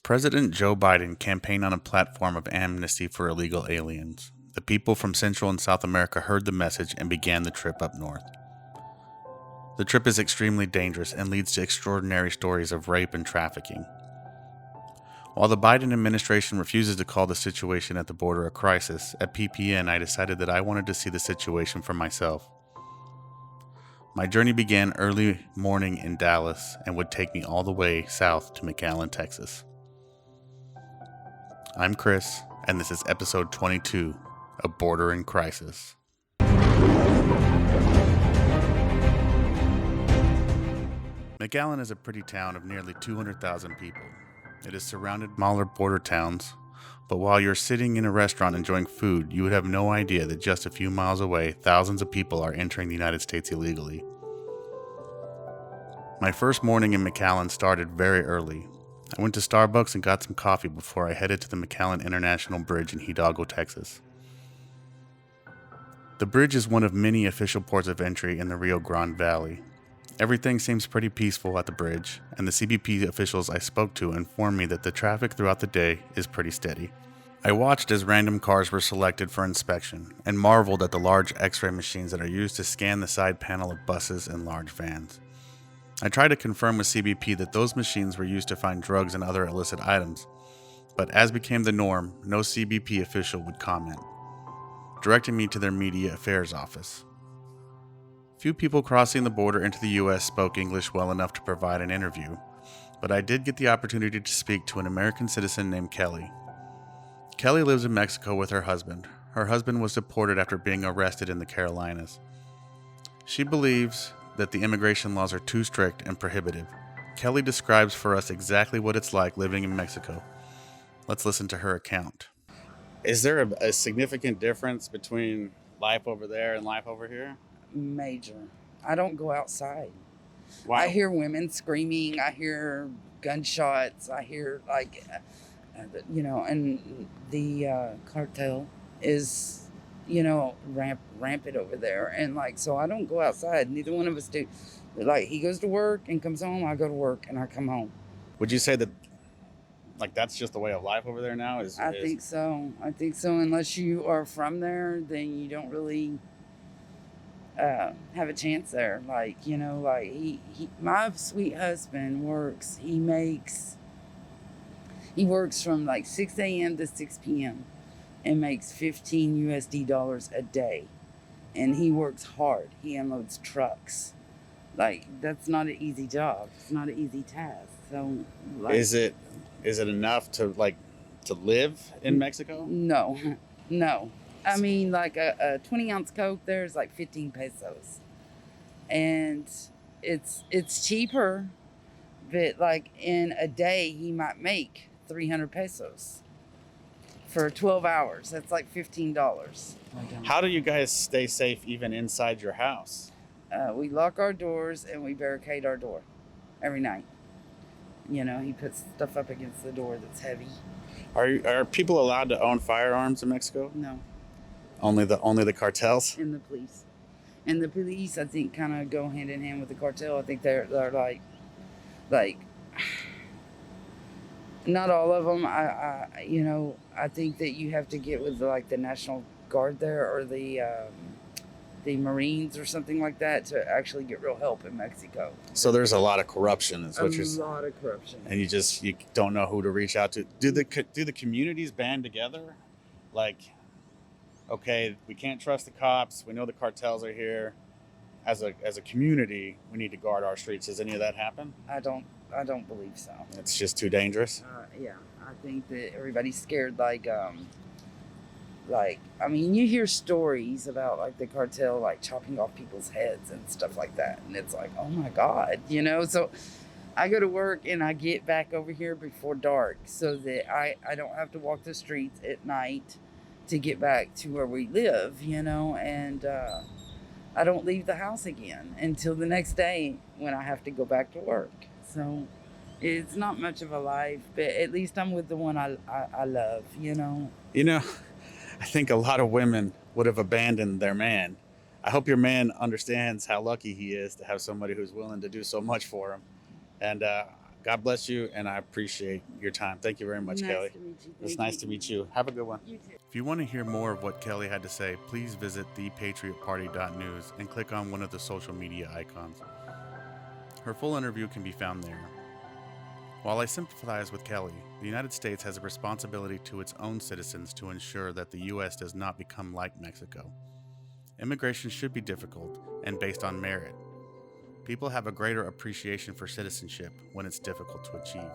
President Joe Biden campaigned on a platform of amnesty for illegal aliens. The people from Central and South America heard the message and began the trip up north. The trip is extremely dangerous and leads to extraordinary stories of rape and trafficking. While the Biden administration refuses to call the situation at the border a crisis, at PPN I decided that I wanted to see the situation for myself. My journey began early morning in Dallas and would take me all the way south to McAllen, Texas. I'm Chris, and this is episode 22 of Border in Crisis. McAllen is a pretty town of nearly 200,000 people. It is surrounded by smaller border towns, but while you're sitting in a restaurant enjoying food, you would have no idea that just a few miles away, thousands of people are entering the United States illegally. My first morning in McAllen started very early. I went to Starbucks and got some coffee before I headed to the McAllen International Bridge in Hidalgo, Texas. The bridge is one of many official ports of entry in the Rio Grande Valley. Everything seems pretty peaceful at the bridge, and the CBP officials I spoke to informed me that the traffic throughout the day is pretty steady. I watched as random cars were selected for inspection and marveled at the large X-ray machines that are used to scan the side panel of buses and large vans. I tried to confirm with CBP that those machines were used to find drugs and other illicit items, but as became the norm, no CBP official would comment, directing me to their media affairs office. Few people crossing the border into the U.S. spoke English well enough to provide an interview, but I did get the opportunity to speak to an American citizen named Kelly. Kelly lives in Mexico with her husband. Her husband was deported after being arrested in the Carolinas. She believes that the immigration laws are too strict and prohibitive. Kelly describes for us exactly what it's like living in Mexico. Let's listen to her account. Is there a significant difference between life over there and life over here? Major. I don't go outside. Why? I hear women screaming. I hear gunshots. I hear and the cartel is, rampant over there. And so I don't go outside. Neither one of us do. He goes to work and comes home. I go to work and I come home. Would you say that that's just the way of life over there now? I think so. Unless you are from there, then you don't really have a chance there. My sweet husband works. He works from 6 a.m. to 6 p.m. and makes $15 a day. And he works hard. He unloads trucks. That's not an easy job. It's not an easy task. So, is it enough to live in Mexico? No. I mean, a 20-ounce Coke there is 15 pesos. And it's cheaper, but in a day he might make 300 pesos for 12 hours. That's $15. How do you guys stay safe even inside your house? We lock our doors and we barricade our door every night. He puts stuff up against the door that's heavy. Are people allowed to own firearms in Mexico? No. Only the cartels? And the police. And the police, I think, kind of go hand in hand with the cartel. I think they're not all of them. I think that you have to get with the National Guard there or the Marines or something like that to actually get real help in Mexico. So there's a lot of corruption. A lot of corruption. And you don't know who to reach out to. Do the communities band together? Okay, we can't trust the cops. We know the cartels are here. As a community, we need to guard our streets. Does any of that happen? I don't believe so. It's just too dangerous. Yeah, I think that everybody's scared. You hear stories about the cartel chopping off people's heads and stuff like that, and it's oh my God, So I go to work and I get back over here before dark so that I don't have to walk the streets at night to get back to where we live, and I don't leave the house again until the next day when I have to go back to work. So it's not much of a life, but at least I'm with the one I love, I think a lot of women would have abandoned their man. I hope your man understands how lucky he is to have somebody who's willing to do so much for him. And God bless you, and I appreciate your time. Thank you very much, Kelly. Nice to meet you. It's nice to meet you. Have a good one. You too. If you want to hear more of what Kelly had to say, please visit thepatriotparty.news and click on one of the social media icons. Her full interview can be found there. While I sympathize with Kelly, the United States has a responsibility to its own citizens to ensure that the U.S. does not become like Mexico. Immigration should be difficult and based on merit. People have a greater appreciation for citizenship when it's difficult to achieve.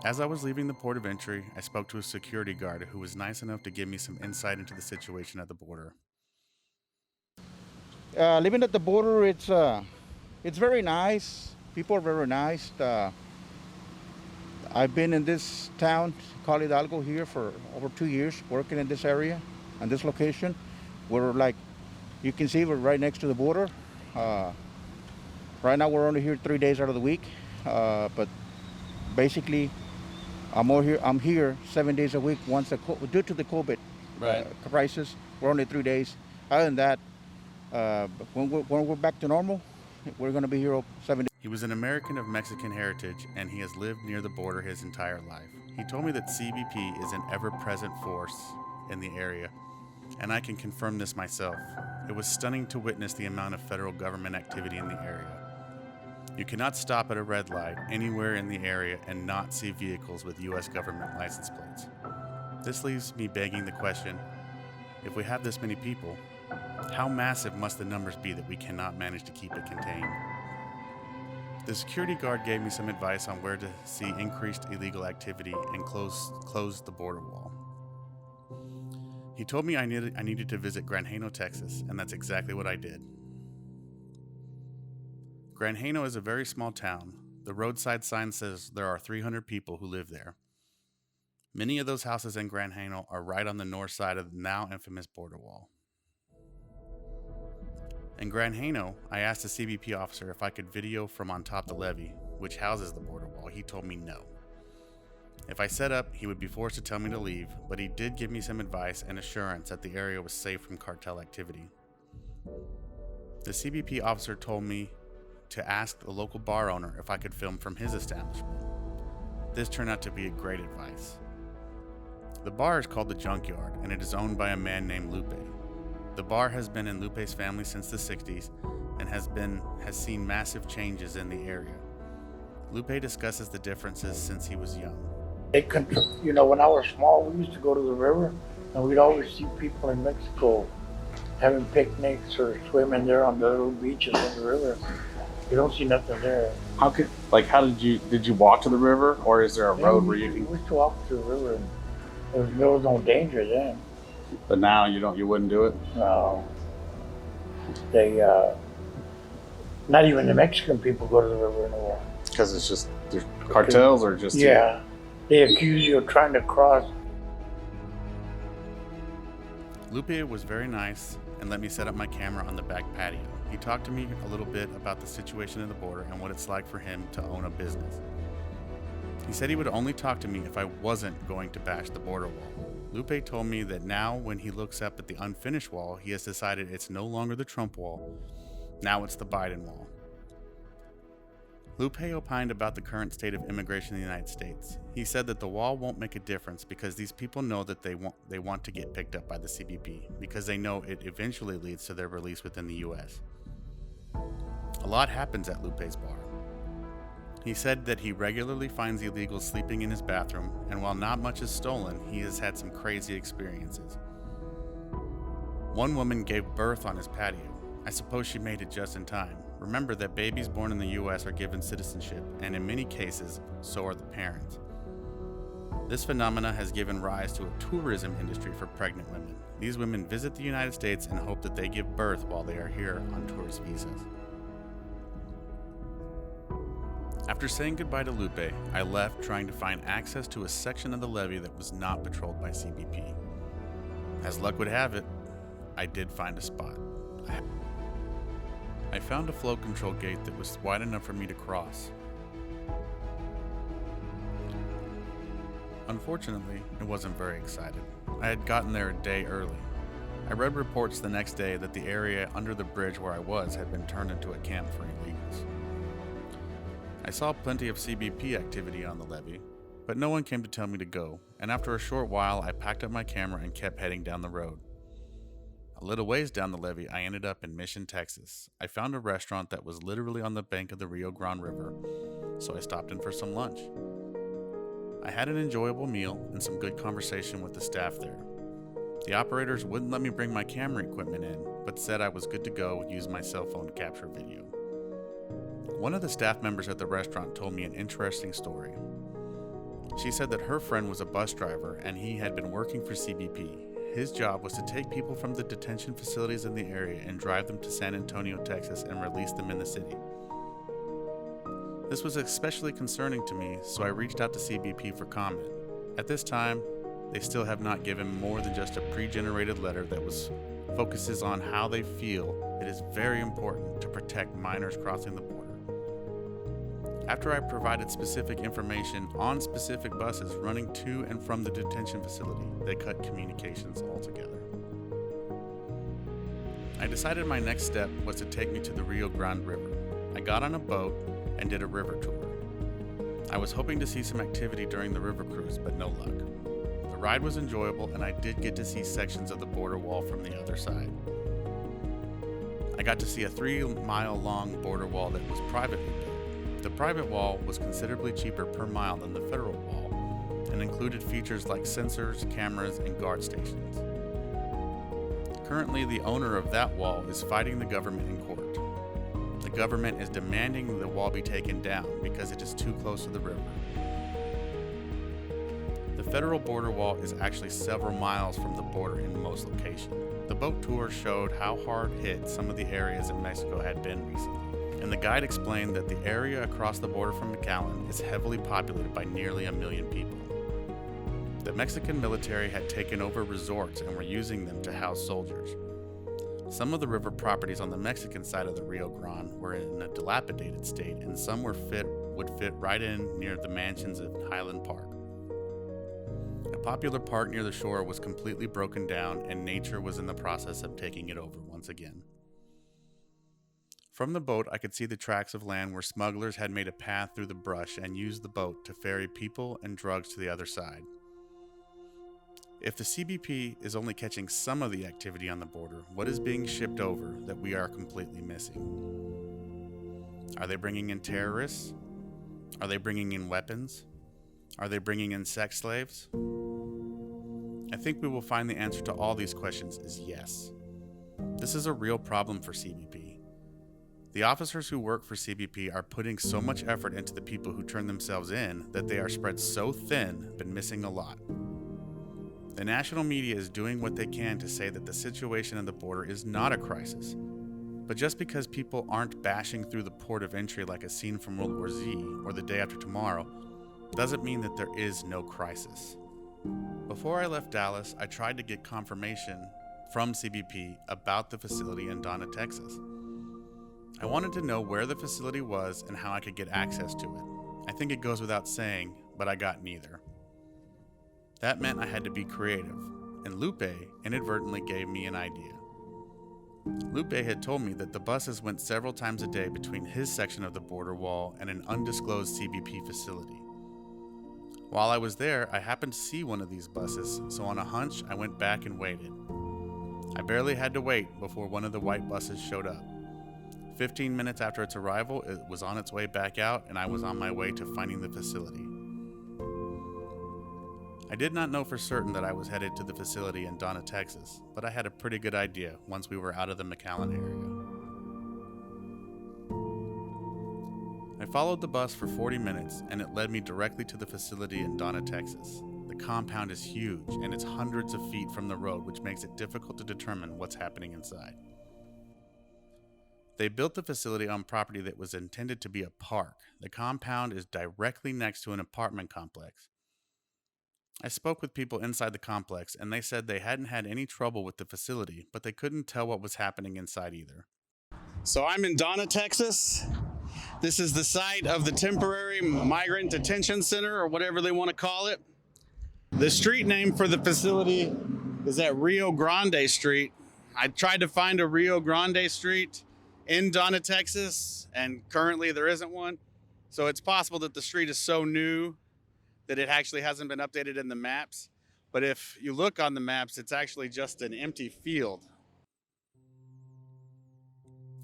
As I was leaving the port of entry, I spoke to a security guard who was nice enough to give me some insight into the situation at the border. Living at the border, it's very nice. People are very nice. I've been in this town, called Hidalgo, here for over 2 years, working in this area and this location. We're like, you can see we're right next to the border. Right now we're only here 3 days out of the week, but basically I'm here 7 days a week. Due to the COVID crisis, we're only 3 days. Other than that, when we're back to normal, we're going to be here 7 days. He was an American of Mexican heritage, and he has lived near the border his entire life. He told me that CBP is an ever-present force in the area, and I can confirm this myself. It was stunning to witness the amount of federal government activity in the area. You cannot stop at a red light anywhere in the area and not see vehicles with U.S. government license plates. This leaves me begging the question, if we have this many people, how massive must the numbers be that we cannot manage to keep it contained? The security guard gave me some advice on where to see increased illegal activity and close the border wall. He told me I needed to visit Granjeno, Texas, and that's exactly what I did. Granjeno is a very small town. The roadside sign says there are 300 people who live there. Many of those houses in Granjeno are right on the north side of the now infamous border wall. In Granjeno, I asked the CBP officer if I could video from on top the levee, which houses the border wall. He told me no. If I set up, he would be forced to tell me to leave, but he did give me some advice and assurance that the area was safe from cartel activity. The CBP officer told me to ask the local bar owner if I could film from his establishment. This turned out to be a great advice. The bar is called the Junkyard, and it is owned by a man named Lupe. The bar has been in Lupe's family since the 60s and has seen massive changes in the area. Lupe discusses the differences since he was young. When I was small, we used to go to the river, and we'd always see people in Mexico having picnics or swimming there on the little beaches in the river. You don't see nothing there. How did you walk to the river, or is there a road where you can? We used to walk to the river, and there was no danger then. But now you wouldn't do it? No. Not even the Mexican people go to the river anymore. Because it's just there's cartels, or just yeah, they accuse you of trying to cross. Lupe was very nice and let me set up my camera on the back patio. He talked to me a little bit about the situation in the border and what it's like for him to own a business. He said he would only talk to me if I wasn't going to bash the border wall. Lupe told me that now when he looks up at the unfinished wall, he has decided it's no longer the Trump wall, now it's the Biden wall. Lupe opined about the current state of immigration in the United States. He said that the wall won't make a difference because these people know that they want to get picked up by the CBP because they know it eventually leads to their release within the U.S. A lot happens at Lupe's bar. He said that he regularly finds illegals sleeping in his bathroom, and while not much is stolen, he has had some crazy experiences. One woman gave birth on his patio. I suppose she made it just in time. Remember that babies born in the U.S. are given citizenship, and in many cases, so are the parents. This phenomena has given rise to a tourism industry for pregnant women. These women visit the United States and hope that they give birth while they are here on tourist visas. After saying goodbye to Lupe, I left trying to find access to a section of the levee that was not patrolled by CBP. As luck would have it, I did find a spot. I found a flow control gate that was wide enough for me to cross. Unfortunately, it wasn't very excited. I had gotten there a day early. I read reports the next day that the area under the bridge where I was had been turned into a camp for illegals. I saw plenty of CBP activity on the levee, but no one came to tell me to go, and after a short while I packed up my camera and kept heading down the road. A little ways down the levee, I ended up in Mission, Texas. I found a restaurant that was literally on the bank of the Rio Grande River, so I stopped in for some lunch. I had an enjoyable meal and some good conversation with the staff there. The operators wouldn't let me bring my camera equipment in, but said I was good to go use my cell phone to capture video. One of the staff members at the restaurant told me an interesting story. She said that her friend was a bus driver and he had been working for CBP. His job was to take people from the detention facilities in the area and drive them to San Antonio, Texas, and release them in the city. This was especially concerning to me, so I reached out to CBP for comment. At this time, they still have not given more than just a pre-generated letter that focuses on how they feel it is very important to protect minors crossing the border. After I provided specific information on specific buses running to and from the detention facility, they cut communications altogether. I decided my next step was to take me to the Rio Grande River. I got on a boat and did a river tour. I was hoping to see some activity during the river cruise, but no luck. The ride was enjoyable and I did get to see sections of the border wall from the other side. I got to see a 3-mile long border wall that was privately built. The private wall was considerably cheaper per mile than the federal wall and included features like sensors, cameras, and guard stations. Currently, the owner of that wall is fighting the government in court. The government is demanding the wall be taken down because it is too close to the river. The federal border wall is actually several miles from the border in most locations. The boat tour showed how hard hit some of the areas in Mexico had been recently. And the guide explained that the area across the border from McAllen is heavily populated by nearly 1 million people. The Mexican military had taken over resorts and were using them to house soldiers. Some of the river properties on the Mexican side of the Rio Grande were in a dilapidated state, and some would fit right in near the mansions of Highland Park. A popular park near the shore was completely broken down, and nature was in the process of taking it over once again. From the boat, I could see the tracts of land where smugglers had made a path through the brush and used the boat to ferry people and drugs to the other side. If the CBP is only catching some of the activity on the border, what is being shipped over that we are completely missing? Are they bringing in terrorists? Are they bringing in weapons? Are they bringing in sex slaves? I think we will find the answer to all these questions is yes. This is a real problem for CBP. The officers who work for CBP are putting so much effort into the people who turn themselves in that they are spread so thin but missing a lot. The national media is doing what they can to say that the situation at the border is not a crisis. But just because people aren't bashing through the port of entry like a scene from World War Z or The Day After Tomorrow doesn't mean that there is no crisis. Before I left Dallas, I tried to get confirmation from CBP about the facility in Donna, Texas. I wanted to know where the facility was and how I could get access to it. I think it goes without saying, but I got neither. That meant I had to be creative, and Lupe inadvertently gave me an idea. Lupe had told me that the buses went several times a day between his section of the border wall and an undisclosed CBP facility. While I was there, I happened to see one of these buses, so on a hunch, I went back and waited. I barely had to wait before one of the white buses showed up. 15 minutes after its arrival, it was on its way back out, and I was on my way to finding the facility. I did not know for certain that I was headed to the facility in Donna, Texas, but I had a pretty good idea once we were out of the McAllen area. I followed the bus for 40 minutes, and it led me directly to the facility in Donna, Texas. The compound is huge, and it's hundreds of feet from the road, which makes it difficult to determine what's happening inside. They built the facility on property that was intended to be a park. The compound is directly next to an apartment complex. I spoke with people inside the complex, and they said they hadn't had any trouble with the facility, but they couldn't tell what was happening inside either. So I'm in Donna, Texas. This is the site of the temporary migrant detention center, or whatever they want to call it. The street name for the facility is at Rio Grande Street. I tried to find a Rio Grande Street in Donna, Texas, and currently there isn't one. So it's possible that the street is so new that it actually hasn't been updated in the maps. But if you look on the maps, it's actually just an empty field.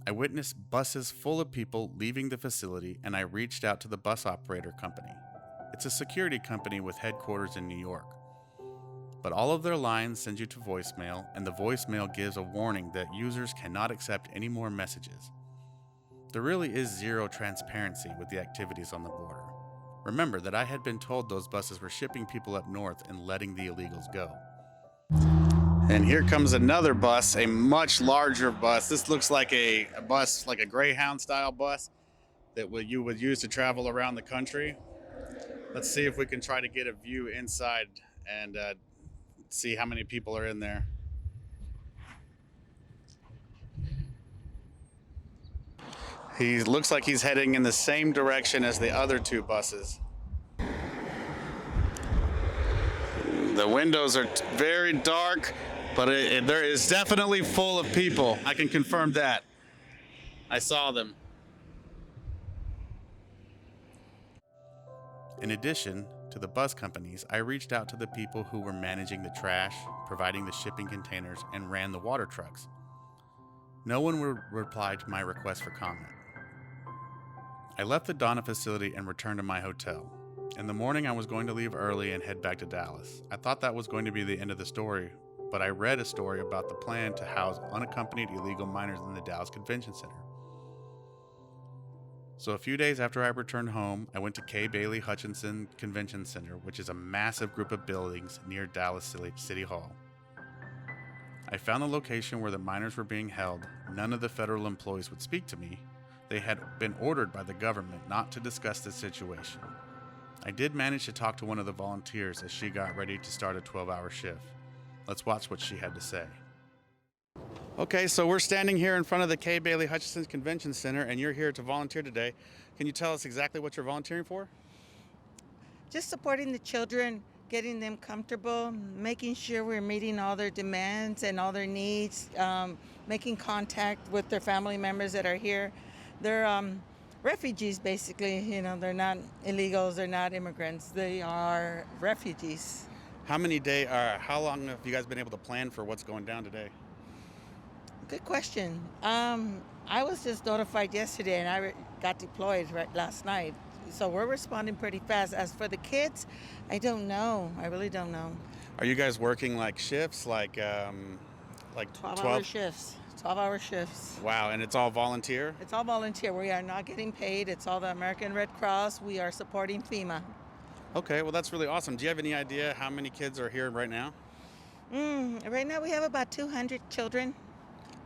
I witnessed buses full of people leaving the facility, and I reached out to the bus operator company. It's a security company with headquarters in New York. But all of their lines send you to voicemail, and the voicemail gives a warning that users cannot accept any more messages. There really is zero transparency with the activities on the border. Remember that I had been told those buses were shipping people up north and letting the illegals go. And here comes another bus, a much larger bus. This looks like a bus, like a Greyhound style bus that you would use to travel around the country. Let's see if we can try to get a view inside and see how many people are in there. He looks like he's heading in the same direction as the other two buses. The windows are very dark, but there is definitely full of people. I can confirm that. I saw them. In addition to the bus companies, I reached out to the people who were managing the trash, providing the shipping containers, and ran the water trucks. No one would reply to my request for comment. I left the Donna facility and returned to my hotel. In the morning, I was going to leave early and head back to Dallas. I thought that was going to be the end of the story, but I read a story about the plan to house unaccompanied illegal minors in the Dallas Convention Center. So a few days after I returned home, I went to K. Bailey Hutchinson Convention Center, which is a massive group of buildings near Dallas City Hall. I found the location where the minors were being held. None of the federal employees would speak to me. They had been ordered by the government not to discuss the situation. I did manage to talk to one of the volunteers as she got ready to start a 12-hour shift. Let's watch what she had to say. Okay, so we're standing here in front of the K. Bailey Hutchinson Convention Center, and you're here to volunteer today. Can you tell us exactly what you're volunteering for? Just supporting the children, getting them comfortable, making sure we're meeting all their demands and all their needs, making contact with their family members that are here. They're refugees, basically. You know, they're not illegals, they're not immigrants, they are refugees. How long have you guys been able to plan for what's going down today? Good question. I was just notified yesterday and I got deployed last night. So we're responding pretty fast. As for the kids, I don't know. I really don't know. Are you guys working like shifts, like 12-hour shifts. 12-hour shifts. Wow, and it's all volunteer? It's all volunteer. We are not getting paid. It's all the American Red Cross. We are supporting FEMA. Okay, well that's really awesome. Do you have any idea how many kids are here right now? Right now we have about 200 children.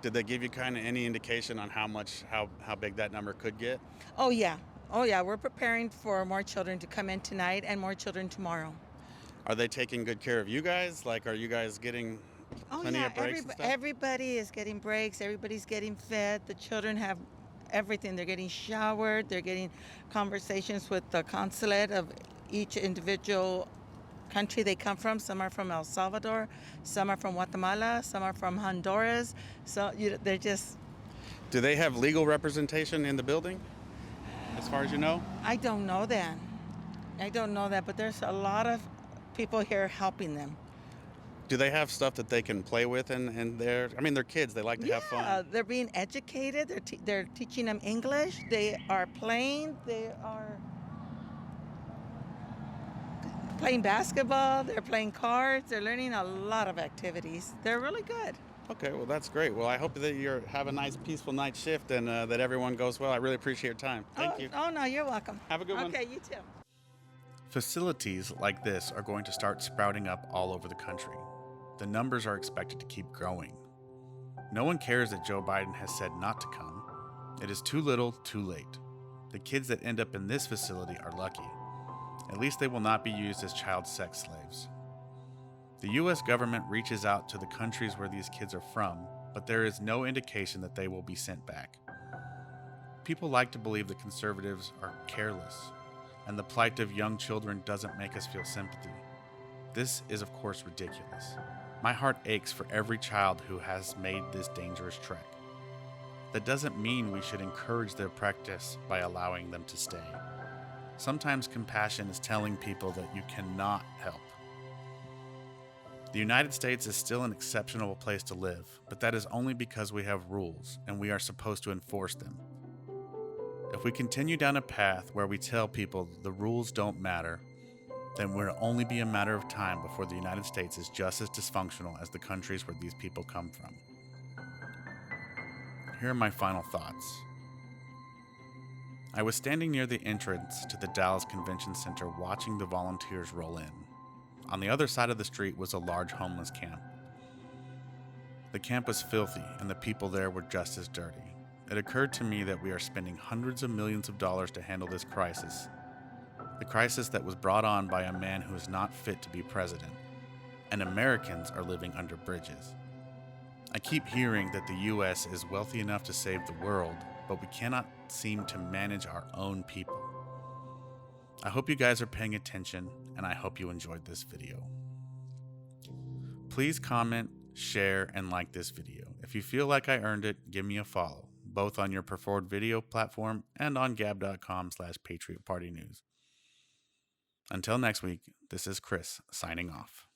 Did they give you kind of any indication on how big that number could get? Oh yeah. We're preparing for more children to come in tonight and more children tomorrow. Are they taking good care of you guys? Like, are you guys getting plenty of breaks and stuff? Everybody is getting breaks. Everybody's getting fed. The children have everything. They're getting showered. They're getting conversations with the consulate of each individual country they come from. Some are from El Salvador. Some are from Guatemala. Some are from Honduras. So they're just... Do they have legal representation in the building, as far as you know? I don't know that. But there's a lot of people here helping them. Do they have stuff that they can play with and they're kids, they like to have fun. Yeah, they're being educated, they're teaching them English, they are playing basketball, they're playing cards, they're learning a lot of activities. They're really good. Okay, well that's great. Well, I hope that you have a nice peaceful night shift and that everyone goes well. I really appreciate your time. Thank you. Oh no, you're welcome. Have a good one. Okay, you too. Facilities like this are going to start sprouting up all over the country. The numbers are expected to keep growing. No one cares that Joe Biden has said not to come. It is too little, too late. The kids that end up in this facility are lucky. At least they will not be used as child sex slaves. The U.S. government reaches out to the countries where these kids are from, but there is no indication that they will be sent back. People like to believe the conservatives are careless, and the plight of young children doesn't make us feel sympathy. This is, of course, ridiculous. My heart aches for every child who has made this dangerous trek. That doesn't mean we should encourage their practice by allowing them to stay. Sometimes compassion is telling people that you cannot help. The United States is still an exceptional place to live, but that is only because we have rules and we are supposed to enforce them. If we continue down a path where we tell people the rules don't matter, then it will only be a matter of time before the United States is just as dysfunctional as the countries where these people come from. Here are my final thoughts. I was standing near the entrance to the Dallas Convention Center watching the volunteers roll in. On the other side of the street was a large homeless camp. The camp was filthy and the people there were just as dirty. It occurred to me that we are spending hundreds of millions of dollars to handle this crisis. The crisis that was brought on by a man who is not fit to be president. And Americans are living under bridges. I keep hearing that the U.S. is wealthy enough to save the world, but we cannot seem to manage our own people. I hope you guys are paying attention, and I hope you enjoyed this video. Please comment, share, and like this video. If you feel like I earned it, give me a follow, both on your preferred video platform and on gab.com/patriotpartynews. Until next week, this is Chris signing off.